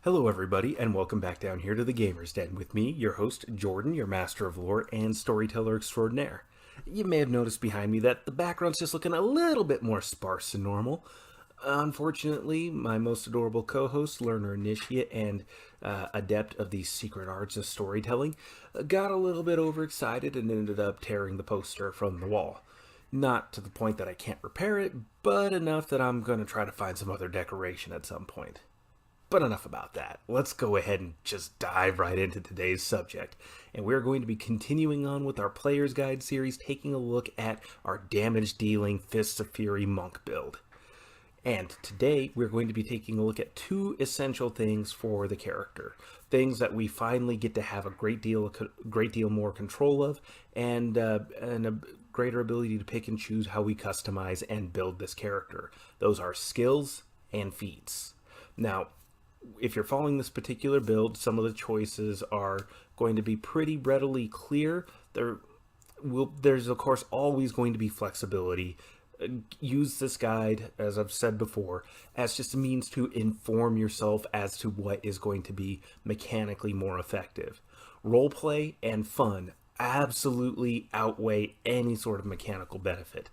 Hello, everybody, and welcome back down here to the Gamer's Den with me, your host, Jordan, your master of lore and storyteller extraordinaire. You may have noticed behind me that the background's just looking a little bit more sparse than normal. Unfortunately, my most adorable co host, learner, initiate, and adept of the secret arts of storytelling, got a little bit overexcited and ended up tearing the poster from the wall. Not to the point that I can't repair it, but enough that I'm going to try to find some other decoration at some point. But enough about that. Let's go ahead and just dive right into today's subject. And we're going to be continuing on with our Player's Guide series, taking a look at our damage dealing Fists of Fury monk build. And today we're going to be taking a look at two essential things for the character. Things that we finally get to have a great deal more control of, and a greater ability to pick and choose how we customize and build this character. Those are skills and feats. Now, if you're following this particular build, some of the choices are going to be pretty readily clear. There's of course always going to be flexibility. Use this guide, as I've said before, as just a means to inform yourself as to what is going to be mechanically more effective. Roleplay and fun absolutely outweigh any sort of mechanical benefit.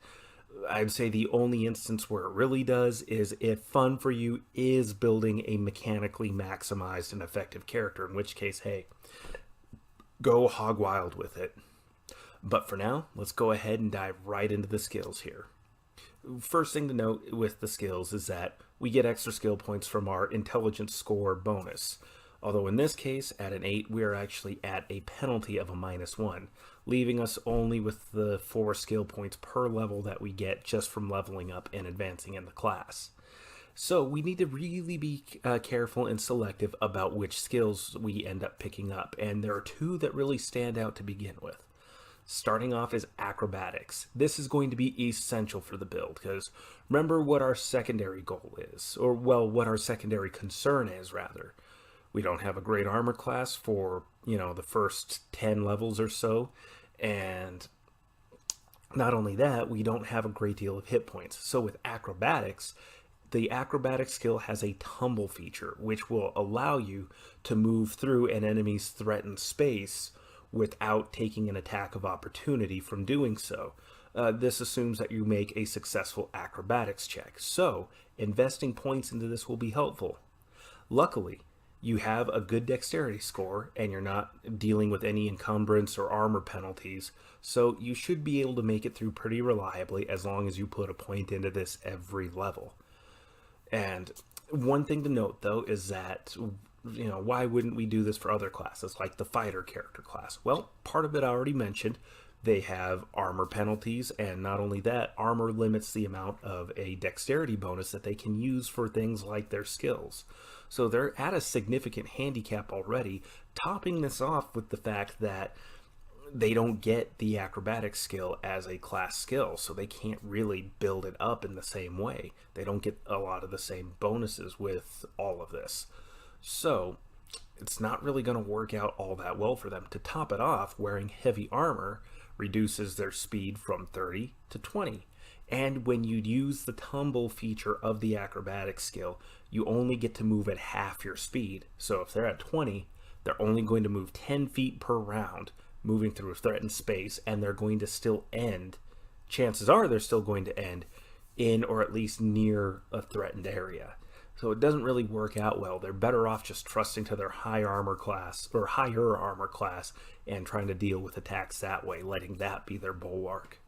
I'd say the only instance where it really does is if fun for you is building a mechanically maximized and effective character, in which case, hey, go hog wild with it. But for now, let's go ahead and dive right into the skills here. First thing to note with the skills is that we get extra skill points from our intelligence score bonus. Although in this case, at an 8, we are actually at a penalty of a -1, leaving us only with the 4 skill points per level that we get just from leveling up and advancing in the class. So we need to really be careful and selective about which skills we end up picking up, and there are two that really stand out to begin with. Starting off is acrobatics. This is going to be essential for the build, because remember what our secondary goal is, or well, what our secondary concern is, rather. We don't have a great armor class for, the first 10 levels or so. And not only that, we don't have a great deal of hit points. So with acrobatics, the acrobatic skill has a tumble feature, which will allow you to move through an enemy's threatened space without taking an attack of opportunity from doing so. This assumes that you make a successful acrobatics check. So investing points into this will be helpful. Luckily, you have a good dexterity score and you're not dealing with any encumbrance or armor penalties, so you should be able to make it through pretty reliably as long as you put a point into this every level. And one thing to note though is that, why wouldn't we do this for other classes like the fighter character class? Well, part of it I already mentioned. They have armor penalties, and not only that, armor limits the amount of a dexterity bonus that they can use for things like their skills. So they're at a significant handicap already, topping this off with the fact that they don't get the acrobatic skill as a class skill, so they can't really build it up in the same way. They don't get a lot of the same bonuses with all of this. So it's not really going to work out all that well for them. To top it off, wearing heavy armor reduces their speed from 30 to 20. And when you use the tumble feature of the acrobatic skill, you only get to move at half your speed. So if they're at 20, they're only going to move 10 feet per round, moving through a threatened space, and they're going to still end. Chances are they're still going to end in or at least near a threatened area. So it doesn't really work out well. They're better off just trusting to their higher armor class and trying to deal with attacks that way, letting that be their bulwark.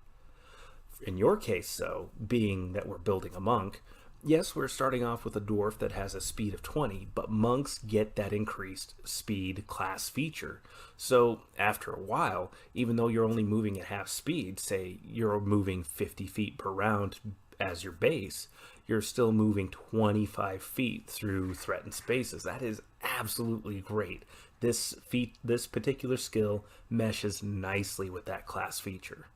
In your case, though, being that we're building a monk, yes, we're starting off with a dwarf that has a speed of 20, but monks get that increased speed class feature. So after a while, even though you're only moving at half speed, say you're moving 50 feet per round as your base, you're still moving 25 feet through threatened spaces. That is absolutely great. This particular skill meshes nicely with that class feature.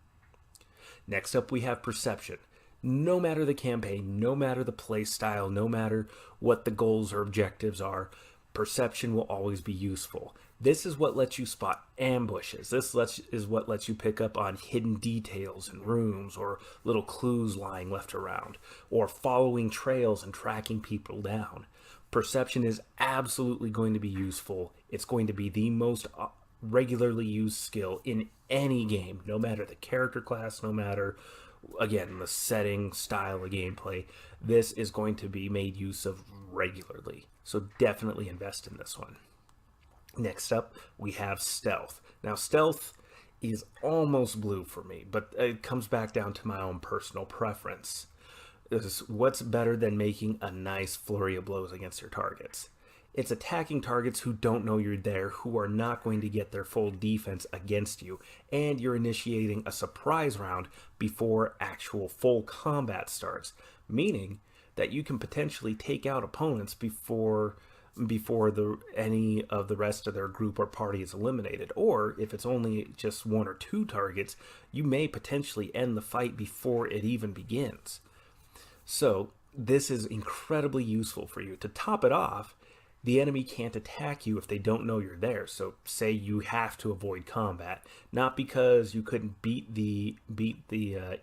Next up, we have perception. No matter the campaign, no matter the play style, no matter what the goals or objectives are, Perception will always be useful. This is what lets you spot ambushes. Is what lets you pick up on hidden details in rooms or little clues lying left around, or following trails and tracking people down. Perception is absolutely going to be useful. It's going to be the most regularly used skill in any game, no matter the character class, no matter, again, the setting, style of gameplay. This is going to be made use of regularly. So definitely invest in this one. Next up, we have stealth. Now, stealth is almost blue for me, but it comes back down to my own personal preference. What's better than making a nice flurry of blows against your targets? It's attacking targets who don't know you're there, who are not going to get their full defense against you, and you're initiating a surprise round before actual full combat starts, meaning that you can potentially take out opponents before any of the rest of their group or party is eliminated. Or if it's only just one or two targets, you may potentially end the fight before it even begins. So this is incredibly useful for you. To top it off, the enemy can't attack you if they don't know you're there. So say you have to avoid combat, not because you couldn't beat the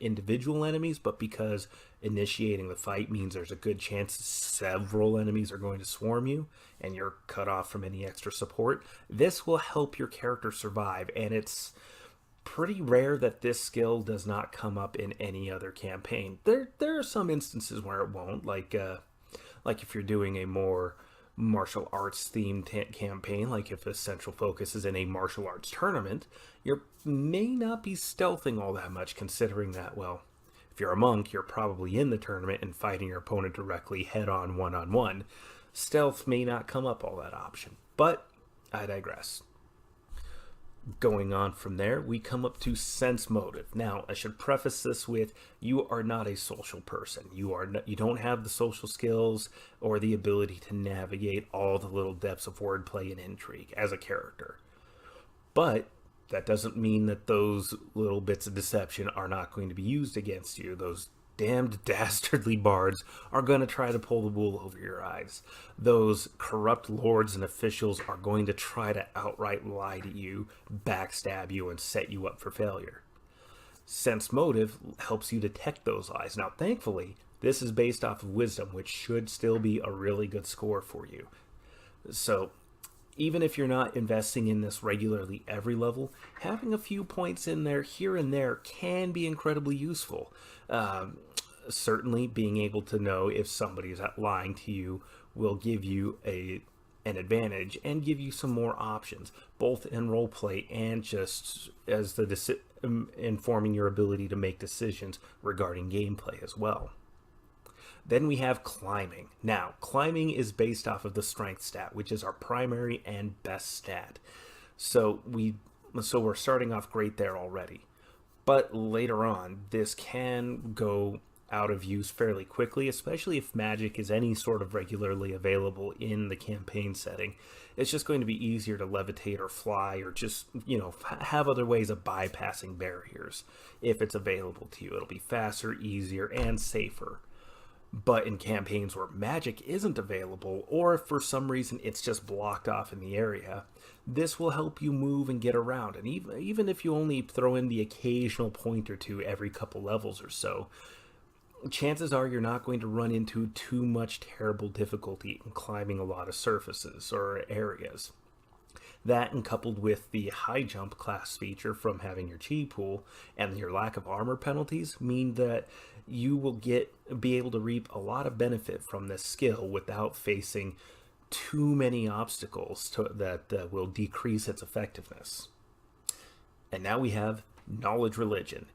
individual enemies, but because initiating the fight means there's a good chance several enemies are going to swarm you and you're cut off from any extra support. This will help your character survive, and it's pretty rare that this skill does not come up in any other campaign. There are some instances where it won't, like if you're doing a more martial arts themed campaign, like if the central focus is in a martial arts tournament, you may not be stealthing all that much, considering that, well, if you're a monk, you're probably in the tournament and fighting your opponent directly head-on, one-on-one. Stealth may not come up all that option, but I digress. Going on from there, we come up to sense motive. Now, I should preface this with, you are not a social person. You don't have the social skills or the ability to navigate all the little depths of wordplay and intrigue as a character. But that doesn't mean that those little bits of deception are not going to be used against you. Those damned dastardly bards are going to try to pull the wool over your eyes. Those corrupt lords and officials are going to try to outright lie to you, backstab you, and set you up for failure. Sense motive helps you detect those lies. Now, thankfully, this is based off of wisdom, which should still be a really good score for you. So, even if you're not investing in this regularly every level, having a few points in there here and there can be incredibly useful. Certainly, being able to know if somebody's lying to you will give you an advantage and give you some more options, both in roleplay and just as informing your ability to make decisions regarding gameplay as well. Then we have climbing. Now, climbing is based off of the strength stat, which is our primary and best stat. So we're starting off great there already. But later on, this can go out of use fairly quickly, especially if magic is any sort of regularly available in the campaign setting. It's just going to be easier to levitate or fly or just, have other ways of bypassing barriers if it's available to you. It'll be faster, easier, and safer. But in campaigns where magic isn't available, or if for some reason it's just blocked off in the area, this will help you move and get around. And even if you only throw in the occasional point or two every couple levels or so, chances are you're not going to run into too much terrible difficulty in climbing a lot of surfaces or areas. That, and coupled with the high jump class feature from having your chi pool and your lack of armor penalties, mean that you will be able to reap a lot of benefit from this skill without facing too many obstacles that will decrease its effectiveness. And now we have knowledge religion.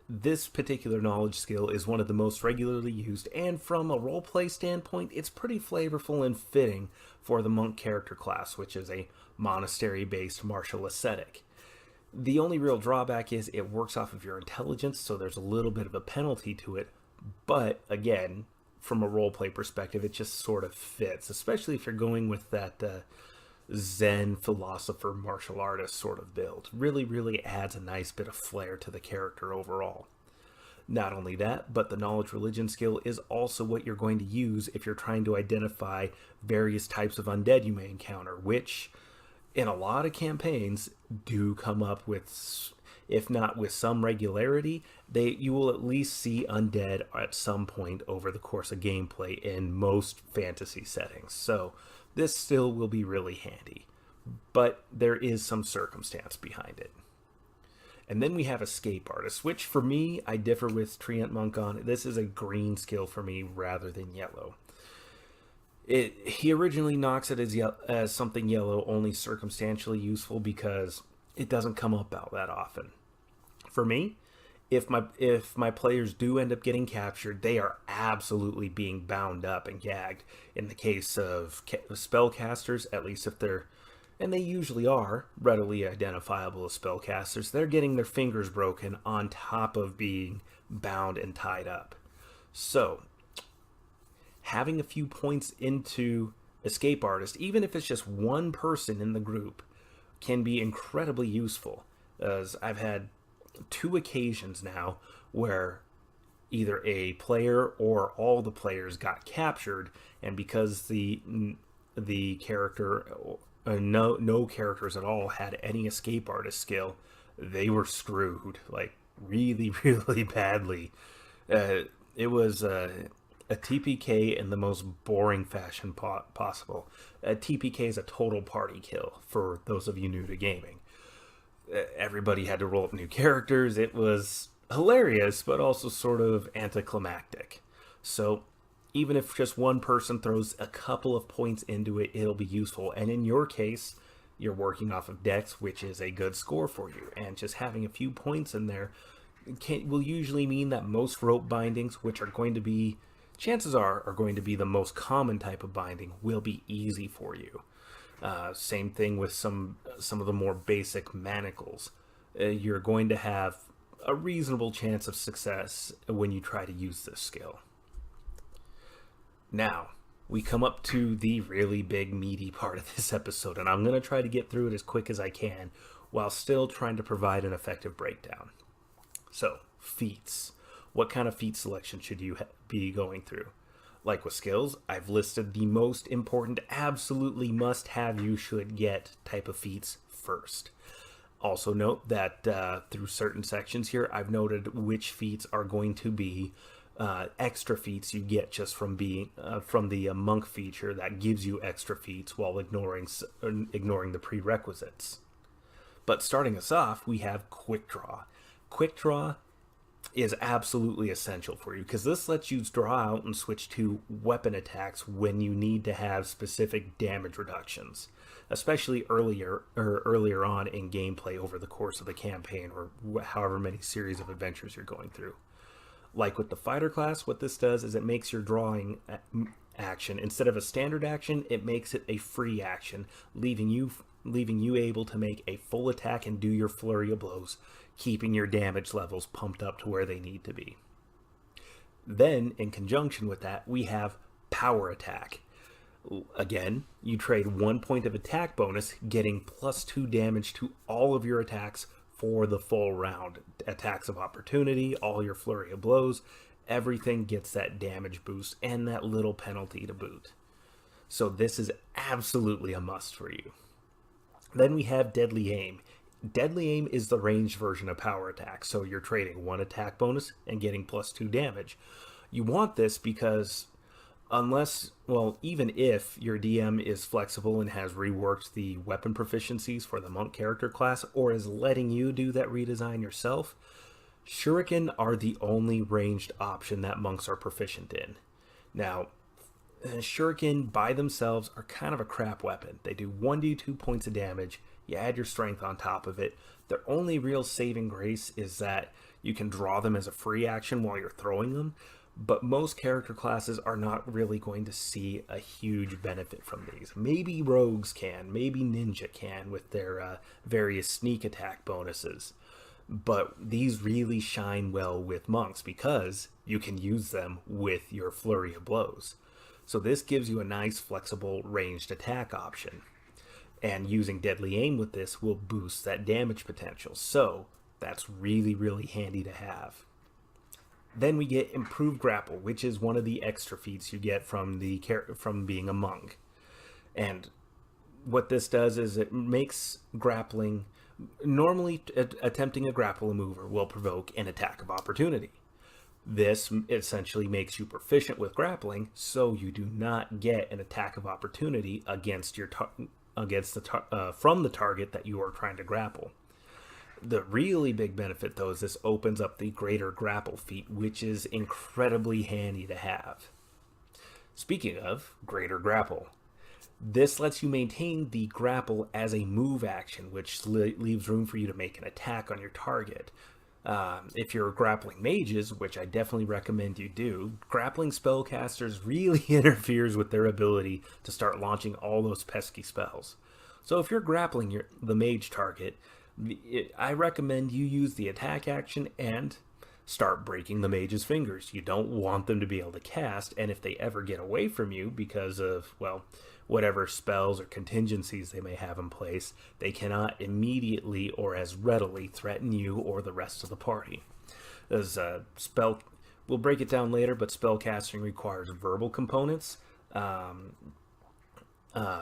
This particular knowledge skill is one of the most regularly used, and from a roleplay standpoint, it's pretty flavorful and fitting for the monk character class, which is a monastery-based martial ascetic. The only real drawback is it works off of your intelligence, so there's a little bit of a penalty to it, but again, from a roleplay perspective, it just sort of fits, especially if you're going with that Zen philosopher martial artist sort of build. Really adds a nice bit of flair to the character overall. Not only that, but the knowledge religion skill is also what you're going to use if you're trying to identify various types of undead you may encounter, which in a lot of campaigns do come up with, if not with some regularity, you will at least see undead at some point over the course of gameplay in most fantasy settings. So this still will be really handy, but there is some circumstance behind it. And then we have Escape Artist, which for me, I differ with Treant Monk on. This is a green skill for me rather than yellow. He originally knocks it as something yellow, only circumstantially useful because it doesn't come up out that often. For me, if my players do end up getting captured, they are absolutely being bound up and gagged. In the case of spellcasters, at least if they're, and they usually are readily identifiable as spellcasters, they're getting their fingers broken on top of being bound and tied up. So, having a few points into Escape Artist, even if it's just one person in the group, can be incredibly useful. As I've had 2 occasions now where either a player or all the players got captured, and because the character, no characters at all had any Escape Artist skill, they were screwed, like really really badly. It was a TPK in the most boring fashion possible. A TPK is a total party kill for those of you new to gaming. Everybody had to roll up new characters. It was hilarious, but also sort of anticlimactic. So even if just one person throws a couple of points into it, it'll be useful. And in your case, you're working off of Dex, which is a good score for you. And just having a few points in there will usually mean that most rope bindings, which are going to be, chances are going to be the most common type of binding, will be easy for you. Same thing with some of the more basic manacles. You're going to have a reasonable chance of success when you try to use this skill. Now, we come up to the really big meaty part of this episode, and I'm going to try to get through it as quick as I can while still trying to provide an effective breakdown. So, feats. What kind of feat selection should you be going through? Like with skills, I've listed the most important, absolutely must-have, you should get type of feats first. Also note that through certain sections here, I've noted which feats are going to be extra feats you get just from being from the monk feature that gives you extra feats while ignoring the prerequisites. But starting us off, we have Quick Draw. Quick Draw is absolutely essential for you because this lets you draw out and switch to weapon attacks when you need to have specific damage reductions, especially earlier on in gameplay over the course of the campaign or however many series of adventures you're going through. Like with the fighter class, what this does is it makes your drawing action, instead of a standard action, it makes it a free action, leaving you able to make a full attack and do your flurry of blows, keeping your damage levels pumped up to where they need to be. Then, in conjunction with that, we have Power Attack. Again, you trade 1 point of attack bonus, getting +2 damage to all of your attacks for the full round. Attacks of opportunity, all your flurry of blows, everything gets that damage boost and that little penalty to boot. So this is absolutely a must for you. Then we have Deadly Aim. Deadly Aim is the ranged version of Power Attack, so you're trading 1 attack bonus and getting +2 damage. You want this because even if your DM is flexible and has reworked the weapon proficiencies for the monk character class, or is letting you do that redesign yourself, shuriken are the only ranged option that monks are proficient in. Now, shuriken by themselves are kind of a crap weapon. They do 1d2 points of damage. You add your strength on top of it. Their only real saving grace is that you can draw them as a free action while you're throwing them, but most character classes are not really going to see a huge benefit from these. Maybe rogues can, maybe ninja can with their various sneak attack bonuses, but these really shine well with monks because you can use them with your flurry of blows. So this gives you a nice flexible ranged attack option. And using Deadly Aim with this will boost that damage potential. So that's really, really handy to have. Then we get improved grapple, which is one of the extra feats you get from from being a monk. And what this does is it makes grappling normally attempting a grapple mover will provoke an attack of opportunity. This essentially makes you proficient with grappling, so you do not get an attack of opportunity against from the target that you are trying to grapple. The really big benefit, though, is this opens up the greater grapple feat, which is incredibly handy to have. Speaking of greater grapple, this lets you maintain the grapple as a move action, which leaves room for you to make an attack on your target. If you're grappling mages, which I definitely recommend you do, grappling spellcasters really interferes with their ability to start launching all those pesky spells. So if you're grappling the mage target, I recommend you use the attack action and start breaking the mage's fingers. You don't want them to be able to cast, and if they ever get away from you because of, well, whatever spells or contingencies they may have in place, they cannot immediately or as readily threaten you or the rest of the party. As we'll break it down later, but spellcasting requires verbal components,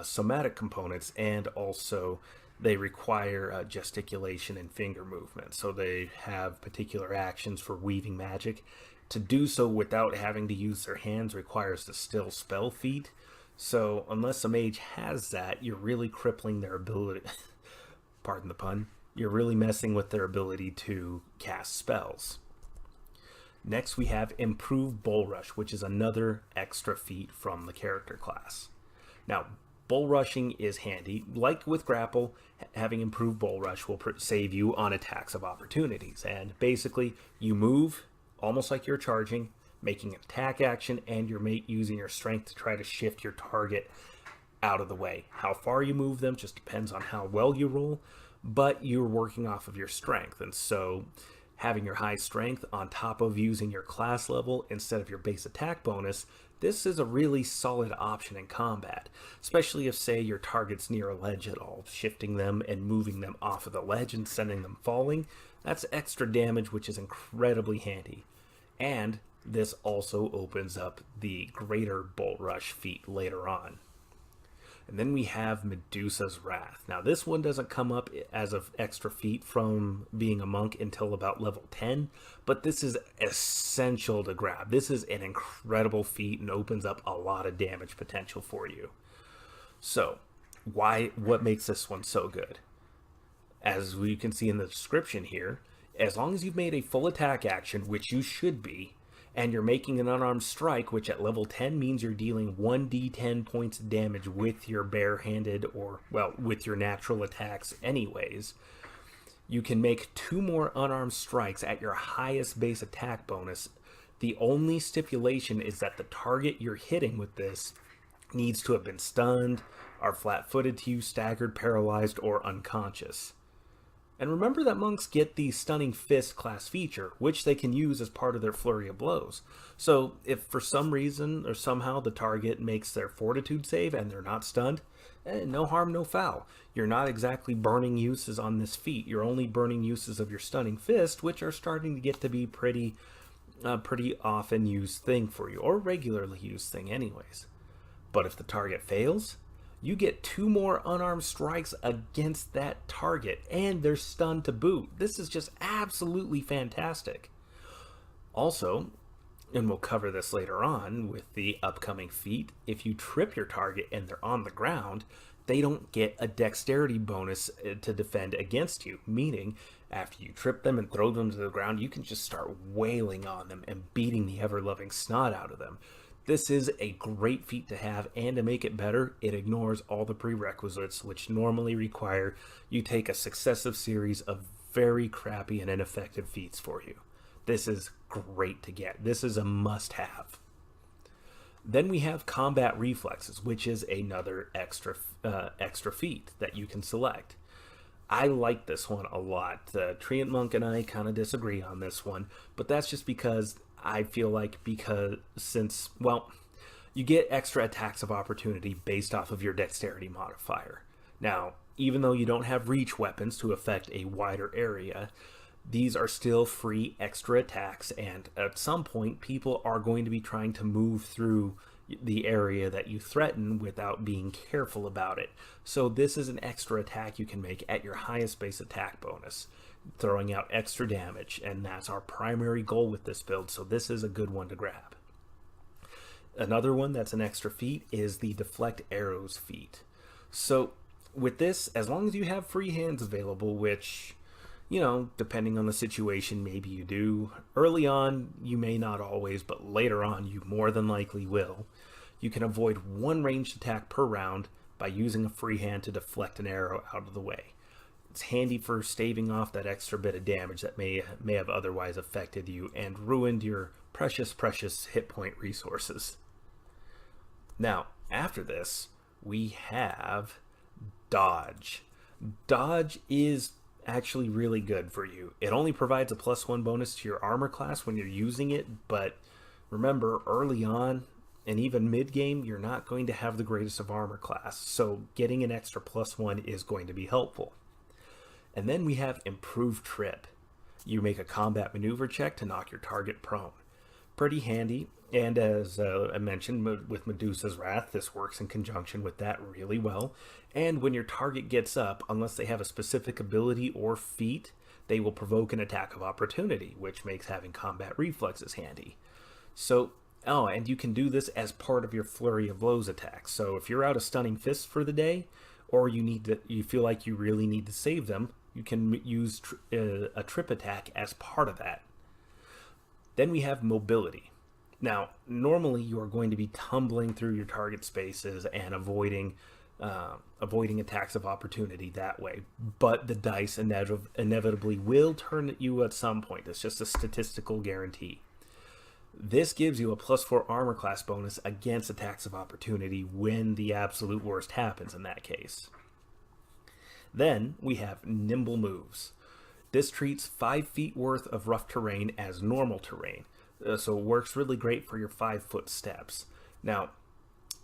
somatic components, and also they require gesticulation and finger movement. So they have particular actions for weaving magic. To do so without having to use their hands requires the still spell feat. So unless a mage has that, you're really crippling their ability. Pardon the pun. You're really messing with their ability to cast spells. Next, we have Improved Bull Rush, which is another extra feat from the character class. Now, bull rushing is handy. Like with grapple, having improved bull rush will save you on attacks of opportunities. And basically, you move almost like you're charging, making an attack action, and you're using your strength to try to shift your target out of the way. How far you move them just depends on how well you roll, but you're working off of your strength. And so having your high strength on top of using your class level instead of your base attack bonus, this is a really solid option in combat, especially if, say, your target's near a ledge at all. Shifting them and moving them off of the ledge and sending them falling, that's extra damage, which is incredibly handy. And this also opens up the greater Bolt Rush feat later on. And then we have Medusa's Wrath. Now, this one doesn't come up as an extra feat from being a monk until about level 10, but this is essential to grab. This is an incredible feat and opens up a lot of damage potential for you. So, what makes this one so good? As we can see in the description here, as long as you've made a full attack action, which you should be, and you're making an unarmed strike, which at level 10 means you're dealing 1d10 points of damage with your barehanded or, well, with your natural attacks anyways. You can make 2 more unarmed strikes at your highest base attack bonus. The only stipulation is that the target you're hitting with this needs to have been stunned, are flat-footed to you, staggered, paralyzed, or unconscious. And remember that monks get the Stunning Fist class feature, which they can use as part of their flurry of blows. So if for some reason or somehow the target makes their fortitude save and they're not stunned, no harm, no foul. You're not exactly burning uses on this feat. You're only burning uses of your Stunning Fist, which are starting to get to be pretty often used thing for you, or regularly used thing anyways. But if the target fails, you get 2 more unarmed strikes against that target, and they're stunned to boot. This is just absolutely fantastic. Also, and we'll cover this later on with the upcoming feat, if you trip your target and they're on the ground, they don't get a dexterity bonus to defend against you, meaning after you trip them and throw them to the ground, you can just start wailing on them and beating the ever-loving snot out of them. This is a great feat to have, and to make it better, it ignores all the prerequisites, which normally require you take a successive series of very crappy and ineffective feats for you. This is great to get. This is a must-have. Then we have Combat Reflexes, which is another extra feat that you can select. I like this one a lot. The Treant Monk and I kind of disagree on this one, but that's just because I feel like you get extra attacks of opportunity based off of your dexterity modifier. Now, even though you don't have reach weapons to affect a wider area, these are still free extra attacks, and at some point people are going to be trying to move through the area that you threaten without being careful about it. So this is an extra attack you can make at your highest base attack bonus, throwing out extra damage, and that's our primary goal with this build, so this is a good one to grab. Another one that's an extra feat is the Deflect Arrows feat. So with this, as long as you have free hands available, which, depending on the situation, maybe you do. Early on, you may not always, but later on, you more than likely will. You can avoid one ranged attack per round by using a free hand to deflect an arrow out of the way. It's handy for staving off that extra bit of damage that may have otherwise affected you and ruined your precious hit point resources. Now, after this, we have Dodge. Dodge is actually really good for you. It only provides a +1 bonus to your armor class when you're using it, but remember, early on and even mid-game, you're not going to have the greatest of armor class, so getting an extra +1 is going to be helpful. And then we have Improved Trip. You make a combat maneuver check to knock your target prone. Pretty handy, and as I mentioned with Medusa's Wrath, this works in conjunction with that really well. And when your target gets up, unless they have a specific ability or feat, they will provoke an attack of opportunity, which makes having combat reflexes handy. So, and you can do this as part of your Flurry of Blows attack. So if you're out of Stunning Fists for the day, or you feel like you really need to save them, you can use a trip attack as part of that. Then we have Mobility. Now, normally you are going to be tumbling through your target spaces and avoiding attacks of opportunity that way, but the dice inevitably will turn at you at some point. It's just a statistical guarantee. This gives you a +4 armor class bonus against attacks of opportunity when the absolute worst happens in that case. Then we have Nimble Moves. This treats 5 feet worth of rough terrain as normal terrain, so it works really great for your 5-foot steps. Now,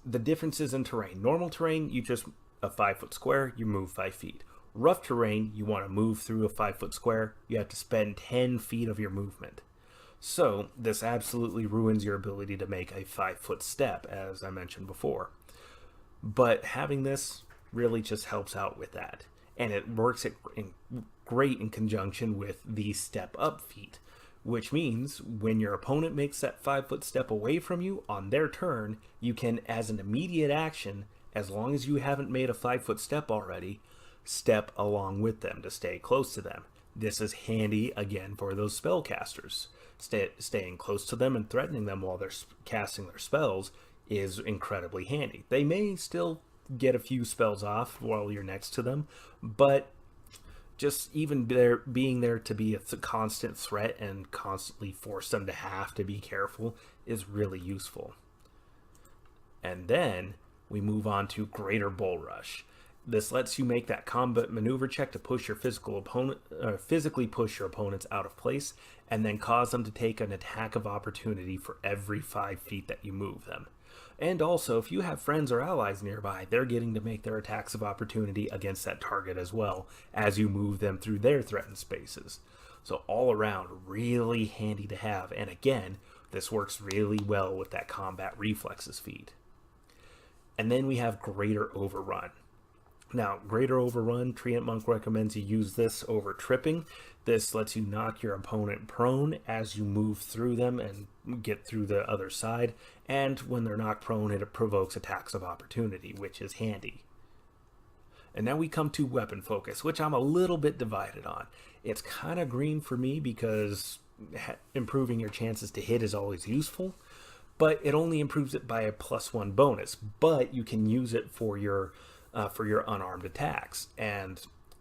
the differences in terrain. Normal terrain, you just a 5-foot square, you move 5 feet. Rough terrain, you want to move through a 5-foot square, you have to spend 10 feet of your movement. So this absolutely ruins your ability to make a 5-foot step, as I mentioned before. But having this really just helps out with that. And it works great in conjunction with the Step Up feat, which means when your opponent makes that 5-foot step away from you on their turn, you can, as an immediate action, as long as you haven't made a 5-foot step already, step along with them to stay close to them. This is handy, again, for those spellcasters. Staying close to them and threatening them while they're casting their spells is incredibly handy. They may still get a few spells off while you're next to them, but just even being there to be a constant threat and constantly force them to have to be careful is really useful. And then we move on to Greater Bull Rush. This lets you make that combat maneuver check to push your physically push your opponents out of place, and then cause them to take an attack of opportunity for every 5 feet that you move them. And also, if you have friends or allies nearby, they're getting to make their attacks of opportunity against that target as well, as you move them through their threatened spaces. So all around, really handy to have, and again, this works really well with that combat reflexes feat. And then we have Greater Overrun. Now, Greater Overrun, Treant Monk recommends you use this over tripping. This lets you knock your opponent prone as you move through them and get through the other side. And when they're knocked prone, it provokes attacks of opportunity, which is handy. And now we come to Weapon Focus, which I'm a little bit divided on. It's kind of green for me because improving your chances to hit is always useful, but it only improves it by a +1 bonus. But you can use it for your unarmed attacks. And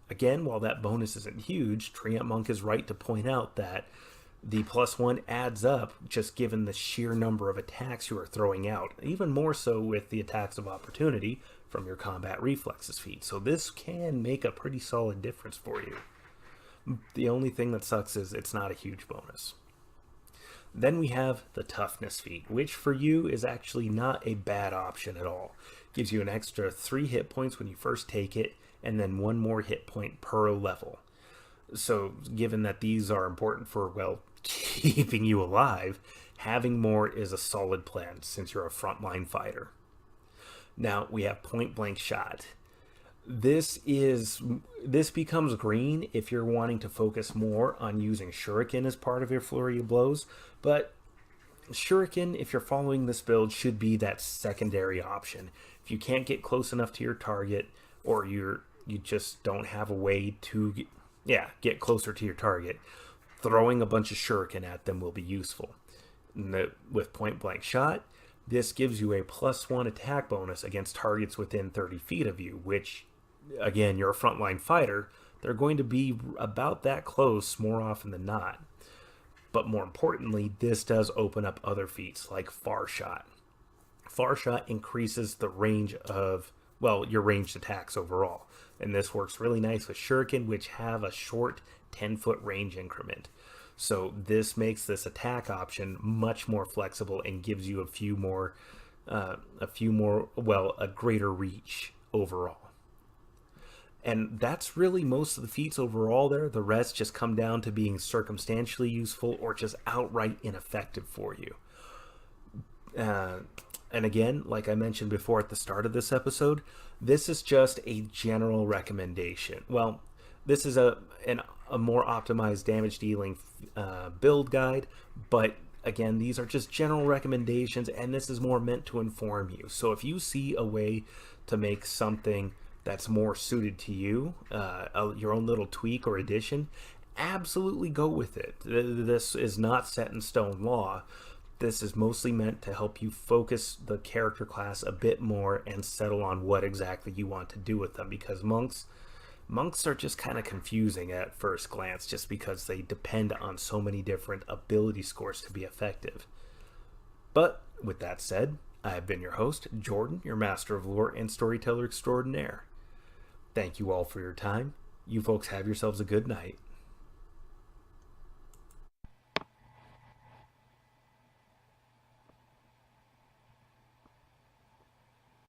again, while that bonus isn't huge, Treant Monk is right to point out that the +1 adds up just given the sheer number of attacks you are throwing out, even more so with the attacks of opportunity from your combat reflexes feat. So this can make a pretty solid difference for you. The only thing that sucks is it's not a huge bonus. Then we have the Toughness feat, which for you is actually not a bad option at all. Gives you an extra 3 hit points when you first take it, and then 1 more hit point per level. So, given that these are important for, well, keeping you alive, having more is a solid plan since you're a frontline fighter. Now, we have point blank shot. This becomes green if you're wanting to focus more on using shuriken as part of your flurry of blows, but shuriken, if you're following this build, should be that secondary option. If you can't get close enough to your target, or you just don't have a way to get closer to your target, throwing a bunch of shuriken at them will be useful. With point blank shot, this gives you a +1 attack bonus against targets within 30 feet of you, which, again, you're a frontline fighter, they're going to be about that close more often than not. But more importantly, this does open up other feats like far shot. Far shot increases the range of, well, your ranged attacks overall. And this works really nice with shuriken, which have a short 10-foot range increment. So this makes this attack option much more flexible and gives you a greater reach overall. And that's really most of the feats overall there. The rest just come down to being circumstantially useful or just outright ineffective for you. And again, like I mentioned before at the start of this episode, this is just a general recommendation. Well, this is a more optimized damage dealing build guide, but again, these are just general recommendations, and this is more meant to inform you. So if you see a way to make something that's more suited to you, your own little tweak or addition, absolutely go with it. This is not set in stone law. This is mostly meant to help you focus the character class a bit more and settle on what exactly you want to do with them, because monks are just kind of confusing at first glance just because they depend on so many different ability scores to be effective. But with that said, I have been your host, Jordan, your master of lore and storyteller extraordinaire. Thank you all for your time. You folks have yourselves a good night.